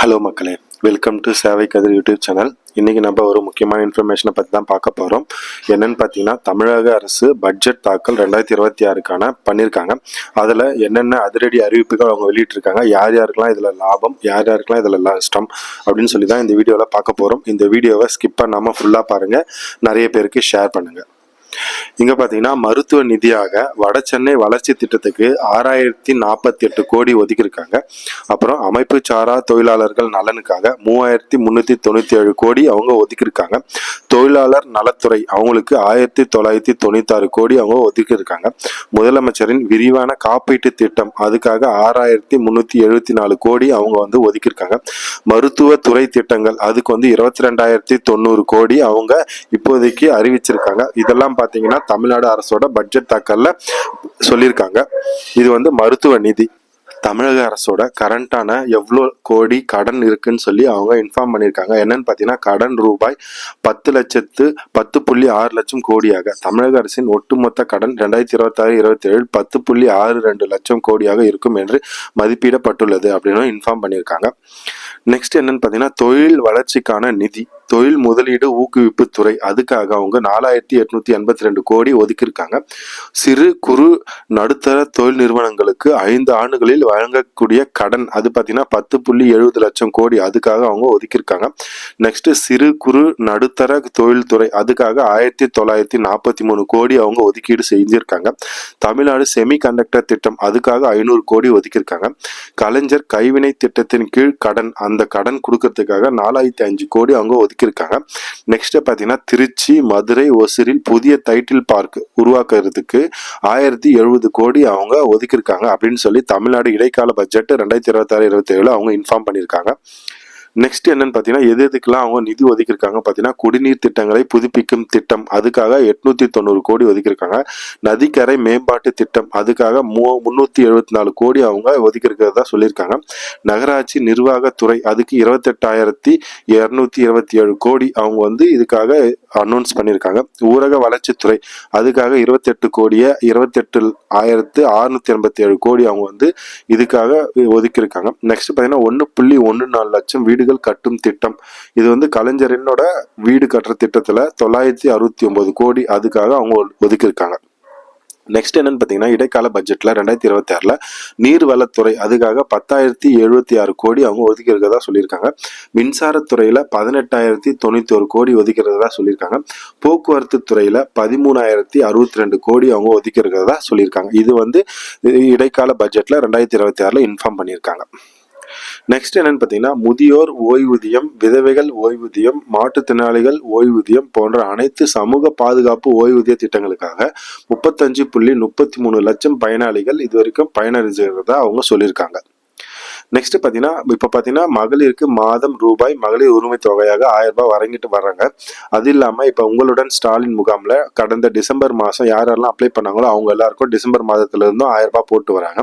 Hello மக்களே, welcome to சேவை கதிர் YouTube channel. இன்றைக்கி நம்ம ஒரு முக்கியமான இன்ஃபர்மேஷனை பற்றி தான் பார்க்க போகிறோம். என்னென்னு பார்த்தீங்கன்னா, தமிழக அரசு பட்ஜெட் தாக்கல் 2026க்கான பண்ணியிருக்காங்க. அதில் என்னென்ன அதிரடி அறிவிப்புகள் அவங்க வெளியிட்டிருக்காங்க, யார் யாருக்கெல்லாம் இதில் லாபம், யார் யாருக்கெல்லாம் இதில் நஷ்டம் அப்படின்னு சொல்லி தான் இந்த வீடியோவில் பார்க்க போகிறோம். இந்த வீடியோவை ஸ்கிப் பண்ணாமல் ஃபுல்லாக பாருங்கள், நிறைய பேருக்கு ஷேர் பண்ணுங்கள். இங்க பாத்தீங்கன்னா மருத்துவ நிதியாக வட சென்னை வளர்ச்சி திட்டத்துக்கு 6048 கோடி ஒதுக்கியிருக்காங்க. அப்புறம் அமைப்பு சாரா தொழிலாளர்கள் நலனுக்காக 3397 கோடி அவங்க ஒதுக்கியிருக்காங்க. தொழிலாளர் நலத்துறை அவங்களுக்கு 1996 கோடி அவங்க ஒதுக்கியிருக்காங்க. முதலமைச்சரின் விரிவான காப்பீட்டு திட்டம் அதுக்காக 6374 கோடி அவங்க வந்து ஒதுக்கியிருக்காங்க. மருத்துவ துறை திட்டங்கள் அதுக்கு வந்து 22,090 கோடி அவங்க இப்போதைக்கு அறிவிச்சிருக்காங்க. இதெல்லாம் பாத்தீங்கன்னா தமிழ்நாடு அரசோட பட்ஜெட் தாக்கல்ல சொல்லியிருக்காங்க. இது வந்து மருத்துவ நிதி. தமிழக அரசோட கரண்டான எவ்வளோ கோடி கடன் இருக்குன்னு சொல்லி அவங்க இன்ஃபார்ம் பண்ணியிருக்காங்க. என்னன்னு பார்த்தீங்கன்னா, கடன் ரூபாய் 10,6 லட்சம் கோடியாக தமிழக அரசின் ஒட்டுமொத்த கடன் 2026-27 10.62 லட்சம் கோடியாக இருக்கும் என்று மதிப்பிடப்பட்டுள்ளது அப்படின்னு இன்ஃபார்ம் பண்ணியிருக்காங்க. நெக்ஸ்ட் என்னன்னு பார்த்தீங்கன்னா, தொழில் வளர்ச்சிக்கான நிதி, தொழில் முதலீடு ஊக்குவிப்பு துறை அதுக்காக அவங்க 4,882 கோடி ஒதுக்கியிருக்காங்க. சிறு குறு நடுத்தர தொழில் நிறுவனங்களுக்கு 5 ஆண்டுகளில் வழங்கக்கூடிய கடன் அது பார்த்தீங்கன்னா 10.70 லட்சம் கோடி அதுக்காக அவங்க ஒதுக்கியிருக்காங்க. நெக்ஸ்ட் சிறு குறு நடுத்தர தொழில்துறை அதுக்காக 1943 கோடி அவங்க ஒதுக்கீடு செஞ்சிருக்காங்க. தமிழ்நாடு செமி கண்டக்டர் திட்டம் அதுக்காக 500 கோடி ஒதுக்கியிருக்காங்க. கலைஞர் கைவினை திட்டத்தின் கீழ் கடன் அந்த கடன் கொடுக்கறதுக்காக 4,500 கோடி அவங்க ஒதுக்கியிருக்காங்க. நெக்ஸ்ட் பார்த்தீங்கன்னா, திருச்சி மதுரை ஒசூரில் புதிய டைட்டில் பார்க் உருவாக்குறதுக்கு 1070 கோடி அவங்க ஒதுக்கியிருக்காங்க அப்படின்னு சொல்லி தமிழ்நாடு இடைக்கால பட்ஜெட் 2026-27 அவங்க இன்ஃபார்ம் பண்ணியிருக்காங்க. நெக்ஸ்ட் என்னன்னு பார்த்தீங்கன்னா, எதுக்கெல்லாம் அவங்க நிதி ஒதுக்கியிருக்காங்க பார்த்தீங்கன்னா, குடிநீர் திட்டங்களை புதுப்பிக்கும் திட்டம் அதுக்காக 890 கோடி ஒதுக்கியிருக்காங்க. நதிக்கரை மேம்பாட்டு திட்டம் அதுக்காக 374 கோடி அவங்க ஒதுக்கியிருக்கிறதா சொல்லியிருக்காங்க. நகராட்சி நிர்வாகத்துறை அதுக்கு 28,227 கோடி அவங்க வந்து இதுக்காக அனௌன்ஸ் பண்ணியிருக்காங்க. ஊரக வளர்ச்சித்துறை அதுக்காக 28,687 கோடி அவங்க வந்து இதுக்காக ஒதுக்கியிருக்காங்க. நெக்ஸ்ட் பார்த்தீங்கன்னா, 1.14 லட்சம் வீடுகள் கட்டும் திட்டம், இது வந்து கலைஞரினோட வீடு கட்டுற திட்டத்துல 969 கோடி அதுக்காக அவங்க ஒதுக்கியிருக்காங்க. நெக்ஸ்ட் என்னன்னு பார்த்தீங்கன்னா, இடைக்கால பட்ஜெட்ல 2026ல நீர்வளத்துறை அதுக்காக 10,076 கோடி அவங்க ஒதுக்கி இருக்கிறதா சொல்லியிருக்காங்க. மின்சாரத்துறையில 18,091 கோடி ஒதுக்கிறதா சொல்லியிருக்காங்க. போக்குவரத்து துறையில 13,062 கோடி அவங்க ஒதுக்கி இருக்கிறதா சொல்லியிருக்காங்க. இது வந்து இடைக்கால பட்ஜெட்ல 2026ல இன்ஃபார்ம் பண்ணியிருக்காங்க. நெக்ஸ்ட் என்னன்னு பார்த்தீங்கன்னா, முதியோர் ஓய்வூதியம், விதவைகள் ஓய்வூதியம், மாற்றுத்திறனாளிகள் ஓய்வூதியம் போன்ற அனைத்து சமூக பாதுகாப்பு ஓய்வூதிய திட்டங்களுக்காக 35.33 லட்சம் பயனாளிகள் இதுவரைக்கும் பயனடைஞ்சிருக்கிறதா அவங்க சொல்லியிருக்காங்க. நெக்ஸ்ட் பார்த்தீங்கன்னா, இப்போ பார்த்தீங்கன்னா மகளிருக்கு மாதம் ரூபாய் மகளிர் உரிமை தொகையாக 1000 ரூபாய் வழங்கிட்டு வர்றாங்க. அது இல்லாமல் இப்போ உங்களுடன் ஸ்டாலின் முகாமில் கடந்த டிசம்பர் மாதம் யாரெல்லாம் அப்ளை பண்ணாங்களோ அவங்க எல்லாருக்கும் டிசம்பர் மாதத்துலேருந்தும் 1000 ரூபாய் போட்டு வராங்க.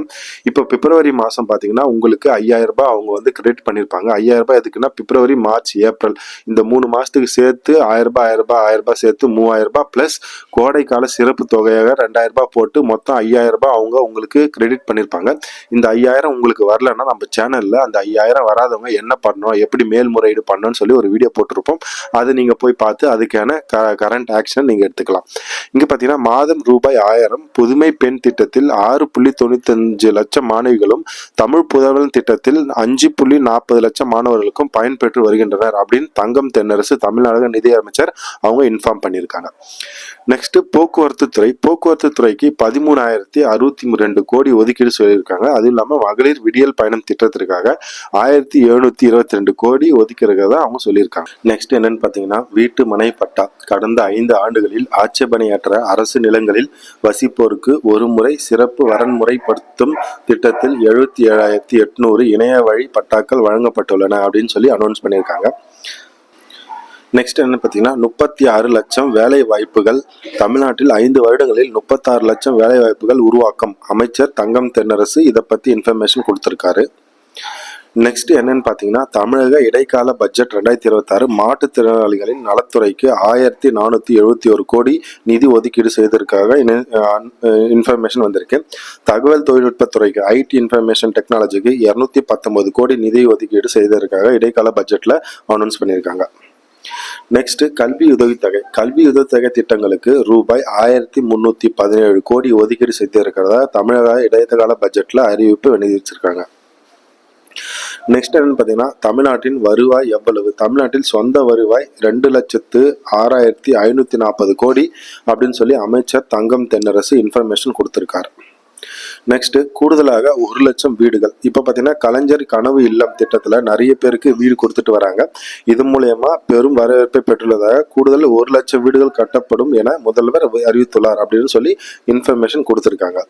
இப்போ பிப்ரவரி மாதம் பார்த்தீங்கன்னா உங்களுக்கு 5000 ரூபாய் அவங்க வந்து கிரெடிட் பண்ணியிருப்பாங்க. 5000 ரூபாய் எதுக்குன்னா, பிப்ரவரி மார்ச் ஏப்ரல் இந்த 3 மாதத்துக்கு சேர்த்து 1000 ரூபாய் 1000 ரூபாய் சேர்த்து 3000 ரூபாய் ப்ளஸ் கோடைக்கால சிறப்பு தொகையாக 2000 ரூபாய் போட்டு மொத்தம் 5000 ரூபாய் அவங்க உங்களுக்கு கிரெடிட் பண்ணியிருப்பாங்க. இந்த 5000 உங்களுக்கு வரலன்னா நம்ம சேனல்ல அந்த 5000 வராதவங்க என்ன பண்ணணும், எப்படி மேல்முறையீடு பண்ணணும்னு சொல்லி ஒரு வீடியோ போட்டிருப்போம். அது நீங்க போய் பார்த்து அதுக்கான கரண்ட் ஆக்ஷன் நீங்க எடுத்துக்கலாம். இங்க பாத்தீங்கன்னா, மாதம் ரூபாய் 1000 புதுமை பெண் திட்டத்தில் 6.95 லட்சம் மாணவிகளும், தமிழ் புதல்வன் திட்டத்தில் 5.40 லட்சம் மாணவர்களுக்கும் பயன்பெற்று வருகின்றனர் அப்படின்னு தங்கம் தென்னரசு தமிழ்நாடு நிதி அமைச்சர் அவங்க இன்ஃபார்ம் பண்ணியிருக்காங்க. நெக்ஸ்ட் போக்குவரத்து துறை, போக்குவரத்து துறைக்கு 13,062 கோடி ஒதுக்கீடு சொல்லியிருக்காங்க. அது இல்லாம மகளிர் விடியல் பயணம் திட்டத்திற்காக 1,722 கோடி ஒதுக்கிறதா அவங்க சொல்லியிருக்காங்க. நெக்ஸ்ட் என்னன்னு பார்த்தீங்கன்னா, வீட்டு மனை பட்டா கடந்த 5 ஆண்டுகளில் ஆட்சேபனையற்ற அரசு நிலங்களில் வசிப்போருக்கு ஒரு முறை சிறப்பு வரன்முறைப்படுத்தும் திட்டத்தில் 77,800 இணைய வழி பட்டாக்கள் வழங்கப்பட்டுள்ளன அப்படின்னு சொல்லி அனௌன்ஸ் பண்ணியிருக்காங்க. நெக்ஸ்ட் என்ன பார்த்தீங்கன்னா, 36 லட்சம் வேலை வாய்ப்புகள் தமிழ்நாட்டில் 5 வருடங்களில் 36 லட்சம் வேலை வாய்ப்புகள் உருவாக்கம். அமைச்சர் தங்கம் தென்னரசு இதை பற்றி இன்ஃபர்மேஷன் கொடுத்துருக்காரு. நெக்ஸ்ட் என்னன்னு பார்த்தீங்கன்னா, தமிழக இடைக்கால பட்ஜெட் 2026 மாற்றுத்திறனாளிகளின் நலத்துறைக்கு 1471 கோடி நிதி ஒதுக்கீடு செய்ததற்காக இன்ஃபர்மேஷன் வந்திருக்கு. தகவல் தொழில்நுட்பத்துறைக்கு ஐடி இன்ஃபர்மேஷன் டெக்னாலஜிக்கு 219 கோடி நிதி ஒதுக்கீடு செய்ததற்காக இடைக்கால பட்ஜெட்ல அனௌன்ஸ் பண்ணியிருக்காங்க. நெக்ஸ்ட் கல்வி உதவித்தொகை திட்டங்களுக்கு ரூபாய் 1317 கோடி ஒதுக்கீடு செய்திருக்கிறதா தமிழக இடைக்கால பட்ஜெட்ல அறிவிப்பு வெளியிட்டிருக்காங்க. நெக்ஸ்ட் என்னன்னு பார்த்தீங்கன்னா, தமிழ்நாட்டின் வருவாய் எவ்வளவு? தமிழ்நாட்டில் சொந்த வருவாய் 2,06,540 கோடி அப்படின்னு சொல்லி அமைச்சர் தங்கம் தென்னரசு இன்ஃபர்மேஷன் கொடுத்திருக்காரு. நெக்ஸ்ட் கூடுதலாக 1 லட்சம் வீடுகள். இப்போ பார்த்தீங்கன்னா கலைஞர் கனவு இல்லம் திட்டத்தில் நிறைய பேருக்கு வீடு கொடுத்துட்டு வராங்க. இது மூலயமா பெரும் வரவேற்பை பெற்றுள்ளதாக கூடுதல் 1 லட்சம் வீடுகள் கட்டப்படும் என முதல்வர் அறிவித்துள்ளார் அப்படின்னு சொல்லி இன்ஃபர்மேஷன் கொடுத்துருக்காங்க.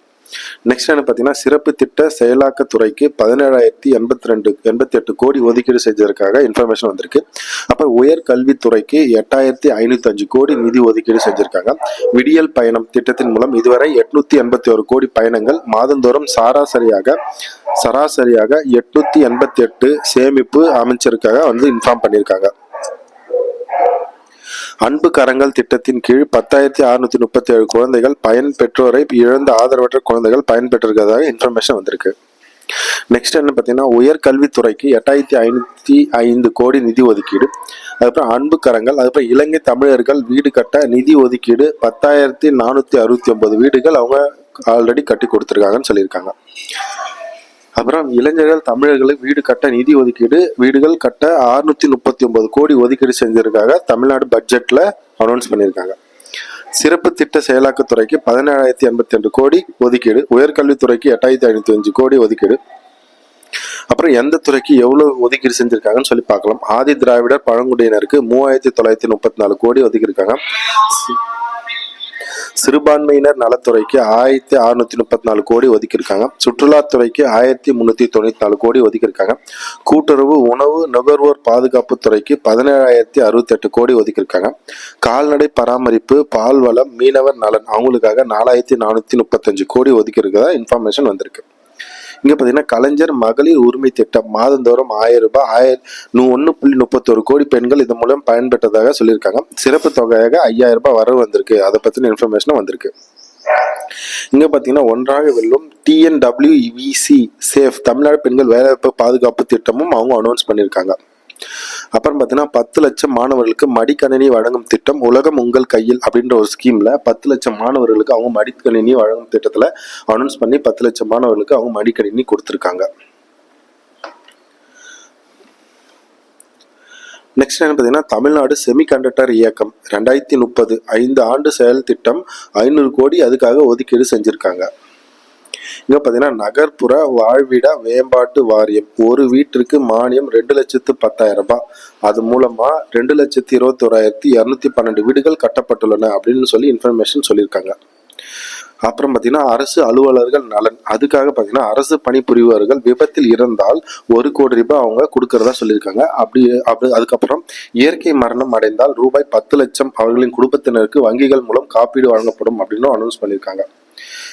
நெக்ஸ்ட் என்ன பார்த்தீங்கன்னா, சிறப்பு திட்ட செயலாக்கத்துறைக்கு 17,088 கோடி ஒதுக்கீடு செஞ்சதற்காக இன்ஃபர்மேஷன் வந்திருக்கு. அப்புறம் உயர்கல்வித்துறைக்கு 8,505 கோடி நிதி ஒதுக்கீடு செஞ்சிருக்காங்க. விடியல் பயணம் திட்டத்தின் மூலம் இதுவரை 881 கோடி பயணங்கள் மாதந்தோறும் சராசரியாக 888 சேமிப்பு அமைச்சருக்காக இன்ஃபார்ம் பண்ணியிருக்காங்க. அன்பு கரங்கள் திட்டத்தின் கீழ் 10,637 குழந்தைகள் பெற்றோரை இழந்த ஆதரவற்ற குழந்தைகள் பயன்பெற்றிருக்கிறதாக இன்ஃபர்மேஷன் வந்திருக்கு. நெக்ஸ்ட் என்ன பார்த்தீங்கன்னா, உயர்கல்வித்துறைக்கு 8,505 கோடி நிதி ஒதுக்கீடு. அதுக்கப்புறம் அன்பு கரங்கள், அதுக்கப்புறம் இலங்கை தமிழர்கள் வீடு கட்ட நிதி ஒதுக்கீடு 10,469 வீடுகள் அவங்க ஆல்ரெடி கட்டி கொடுத்துருக்காங்கன்னு சொல்லியிருக்காங்க. அப்புறம் இளைஞர்கள் தமிழர்களுக்கு வீடு கட்ட நிதி ஒதுக்கீடு, வீடுகள் கட்ட 639 கோடி ஒதுக்கீடு செஞ்சிருக்காங்க தமிழ்நாடு பட்ஜெட்ல அனௌன்ஸ் பண்ணியிருக்காங்க. சிறப்பு திட்ட செயலாக்கத்துறைக்கு 17,082 கோடி ஒதுக்கீடு, உயர்கல்வித்துறைக்கு 8,505 கோடி ஒதுக்கீடு. அப்புறம் எந்த துறைக்கு எவ்வளவு ஒதுக்கீடு செஞ்சிருக்காங்கன்னு சொல்லி பார்க்கலாம். ஆதி திராவிடர் பழங்குடியினருக்கு 3,934 கோடி ஒதுக்கியிருக்காங்க. சிறுபான்மையினர் நலத்துறைக்கு 1,634 கோடி ஒதுக்கியிருக்காங்க. சுற்றுலாத்துறைக்கு 1,394 கோடி ஒதுக்கியிருக்காங்க. கூட்டுறவு உணவு நுகர்வோர் பாதுகாப்பு துறைக்கு 17,068 கோடி ஒதுக்கியிருக்காங்க. கால்நடை பராமரிப்பு, பால்வளம், மீனவர் நலன் அவங்களுக்காக 4,435 கோடி ஒதுக்கியிருக்கிறதா இன்ஃபர்மேஷன் வந்திருக்கு. இங்க பாத்தீங்கன்னா கலைஞர் மகளிர் உரிமை திட்டம் மாதந்தோறும் 1,000 ரூபாய் 1.31 கோடி பெண்கள் இது மூலம் பயன்பெற்றதாக சொல்லியிருக்காங்க. சிறப்பு தொகையாக 5,000 ரூபாய் வரவு வந்திருக்கு. அதை பத்தின இன்ஃபர்மேஷனும் வந்திருக்கு. இங்க பாத்தீங்கன்னா ஒன்றாக வெல்லும் TNWVC சேஃப் தமிழ்நாடு பெண்கள் வேலைவாய்ப்பு பாதுகாப்பு திட்டமும் அவங்க அனௌன்ஸ் பண்ணியிருக்காங்க. அப்புறம் பார்த்தீங்கன்னா 10 லட்சம் மாணவர்களுக்கு மடிக்கணினி வழங்கும் திட்டம் உலகம் உங்கள் கையில் அப்படின்ற ஒரு ஸ்கீம்ல 10 லட்சம் மாணவர்களுக்கு அவங்க மடிக்கணினி வழங்கும் திட்டத்துல அனௌன்ஸ் பண்ணி 10 லட்சம் மாணவர்களுக்கு அவங்க மடிக்கணினி கொடுத்துருக்காங்க. நெக்ஸ்ட் என்ன பார்த்தீங்கன்னா, தமிழ்நாடு செமிகண்டக்டர் இயக்கம் 2030 5 ஆண்டு செயல் திட்டம் 500 கோடி அதுக்காக ஒதுக்கீடு செஞ்சிருக்காங்க. இங்க பாத்தீங்கன்னா நகர்ப்புற வாழ்விட மேம்பாட்டு வாரியம் ஒரு வீட்டிற்கு மானியம் 2,10,000 ரூபாய். அது மூலமா 2,21,212 வீடுகள் கட்டப்பட்டுள்ளன அப்படின்னு சொல்லி இன்ஃபர்மேஷன் சொல்லியிருக்காங்க. அப்புறம் பார்த்தீங்கன்னா அரசு அலுவலர்கள் நலன், அதுக்காக பார்த்தீங்கன்னா அரசு பணிபுரிபவர்கள் விபத்தில் இறந்தால் 1 கோடி ரூபாய் அவங்க கொடுக்கறதா சொல்லியிருக்காங்க. அதுக்கப்புறம் இயற்கை மரணம் அடைந்தால் ரூபாய் 10 லட்சம் அவர்களின் குடும்பத்தினருக்கு வங்கிகள் மூலம் காப்பீடு வழங்கப்படும் அப்படின்னு அனௌன்ஸ் பண்ணியிருக்காங்க.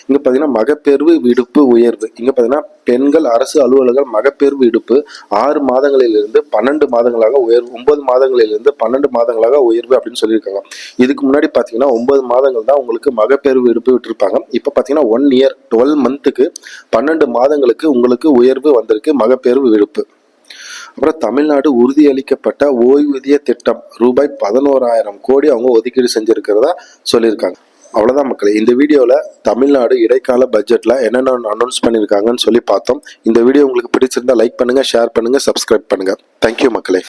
இங்க பாத்தீங்கன்னா மகப்பேறு விடுப்பு உயர்வு. இங்க பாத்தீங்கன்னா பெண்கள் அரசு அலுவலர்கள் மகப்பேறு விடுப்பு 6 மாதங்களிலிருந்து 12 மாதங்களாக உயர்வு, 9 மாதங்களிலிருந்து 12 மாதங்களாக உயர்வு அப்படின்னு சொல்லியிருக்காங்க. இதுக்கு முன்னாடி பாத்தீங்கன்னா 9 மாதங்கள் தான் உங்களுக்கு மகப்பேறு விடுப்பு விட்டுருப்பாங்க. இப்ப பாத்தீங்கன்னா 1 இயர் 12 மந்த்துக்கு 12 மாதங்களுக்கு உங்களுக்கு உயர்வு வந்திருக்கு மகப்பேறு விடுப்பு. அப்புறம் தமிழ்நாடு உறுதியளிக்கப்பட்ட ஓய்வூதிய திட்டம் ரூபாய் 11,000 கோடி அவங்க ஒதுக்கீடு செஞ்சிருக்கிறதா சொல்லியிருக்காங்க. அவ்வளவுதான் மக்களே, இந்த வீடியோல தமிழ்நாடு இடைக்கால பட்ஜெட்ல என்னென்ன அனௌன்ஸ் பண்ணியிருக்காங்கன்னு சொல்லி பார்த்தோம். இந்த வீடியோ உங்களுக்கு பிடிச்சிருந்தா லைக் பண்ணுங்க, ஷேர் பண்ணுங்க, சப்ஸ்கிரைப் பண்ணுங்க. தேங்க்யூ மக்களே.